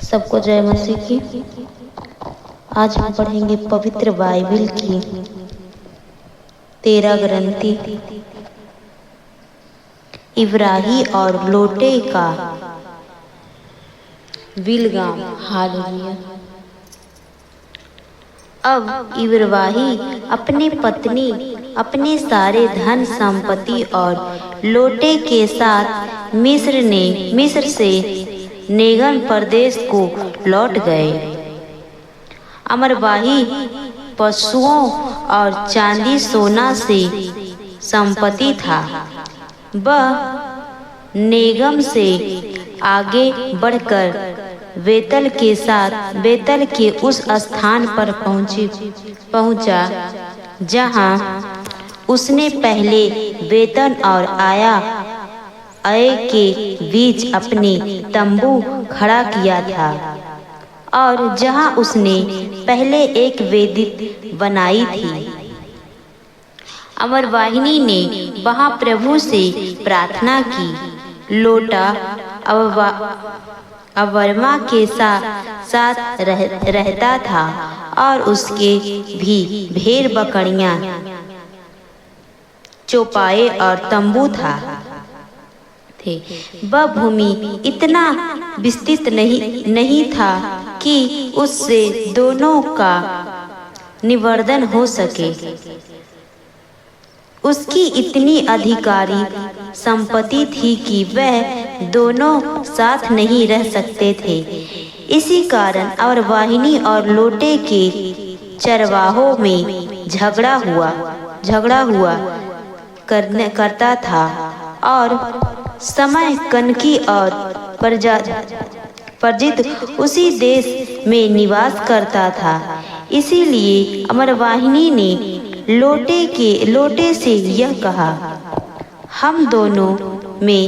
सबको जय मसीह की। आज हम पढ़ेंगे पवित्र बाइबिल की 13 ग्रंथी इब्राही और लोटे का विलगाम। हालेलुया। अब इब्राही अपनी पत्नी, अपने सारे धन संपत्ति और लोटे के साथ मिस्र से नेगन प्रदेश को लौट गए। अमरवाही पशुओं और चांदी सोना से संपत्ति था। वह नेगम से आगे बढ़कर बेतल के उस स्थान पर पहुंचा जहां उसने पहले वेतन और आय के बीच अपने तंबू खड़ा किया था और जहां उसने पहले एक वेदी बनाई थी। अमरवाहिनी ने वहां प्रभु से प्रार्थना की। लोटा अवर्मा के साथ रहता था और उसके भी भेड़ बकरियां, चौपाए और तंबू थे। वह भूमि इतना विस्तृत नहीं था कि उससे दोनों का निवर्धन हो सके। उसकी इतनी अधिकारी संपत्ति थी कि वह दोनों साथ नहीं रह सकते थे। इसी कारण अमरवाहिनी और लोटे के चरवाहों में झगड़ा हुआ करता था और समय कनकी और परजित उसी देश में निवास करता था। इसीलिए अमरवाहिनी ने लोटे से यह कहा, हम दोनों में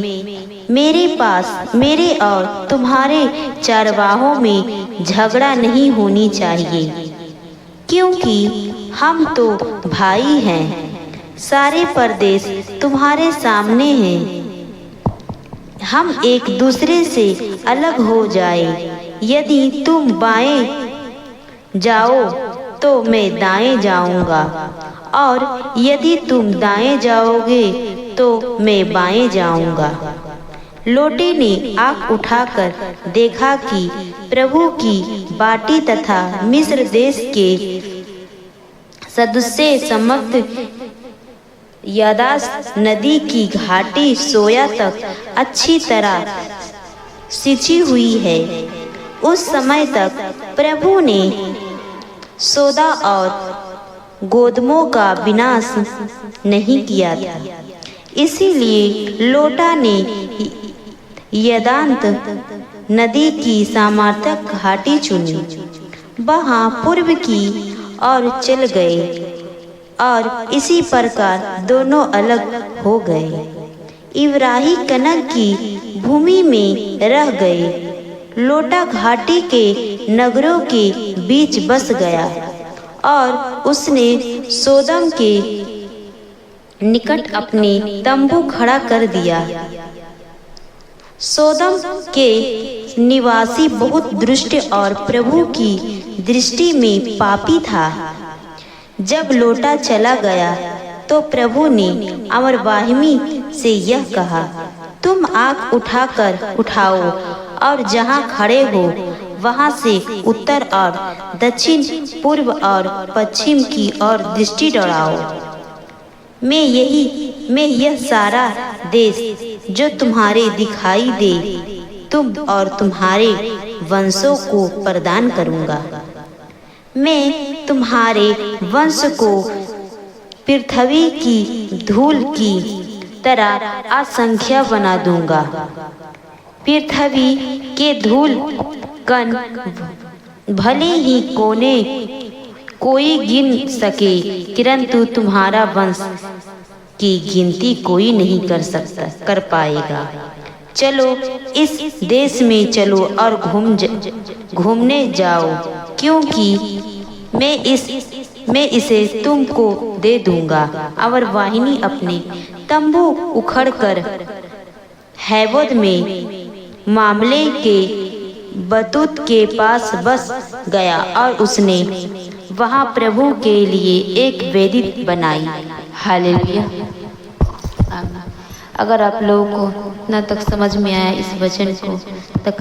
मेरे और तुम्हारे चरवाहों में झगड़ा नहीं होनी चाहिए, क्योंकि हम तो भाई हैं। सारे प्रदेश तुम्हारे सामने हैं। हम एक दूसरे से अलग हो जाए। यदि तुम बाएं जाओ तो मैं दाएं जाऊंगा, और यदि तुम दाएं जाओगे तो मैं बाएं जाऊंगा। लोटे ने आँख उठाकर देखा कि प्रभु की बाटी तथा मिस्र देश के सदृश्य समस्त यादास नदी की घाटी सोया तक अच्छी तरह सिंची हुई है। उस समय तक प्रभु ने सौदा और गोदमों का विनाश नहीं किया था। इसीलिए लोटा ने यदांत नदी की सामर्थक घाटी चुनी। वहां पूर्व की ओर चल गए और इसी प्रकार दोनों अलग हो गए। इब्राही कनक की भूमि में रह गए। लोटा घाटी के नगरों के बीच बस गया और उसने सोदम के निकट अपने तंबू खड़ा कर दिया। सोदम के निवासी बहुत दुष्ट और प्रभु की दृष्टि में पापी था। जब लोटा चला गया तो प्रभु ने अमरवाहिनी से यह कहा, तुम आँख उठाओ और जहाँ खड़े हो वहाँ से उत्तर और दक्षिण, पूर्व और पश्चिम की ओर दृष्टि दौड़ाओ। मैं यह सारा देश जो तुम्हारे दिखाई दे तुम और तुम्हारे वंशों को प्रदान करूँगा। मैं तुम्हारे वंश को पृथ्वी की धूल की तरह असंख्य बना दूंगा। पृथ्वी के धूल कण भले ही कोई गिन सके, परंतु तुम्हारा वंश की गिनती कोई नहीं कर पाएगा। चलो इस देश में चलो और घूमने जाओ, क्योंकि मैं इसे तुमको दे दूंगा। अमरवाहिनी अपने तंबू उखड़कर हैवोद में मामले के बतूत के पास बस गया और उसने वहाँ प्रभु के लिए एक वेदी बनाई। हालेलुया। अगर आप लोगों को न तक समझ में आया इस वचन को तो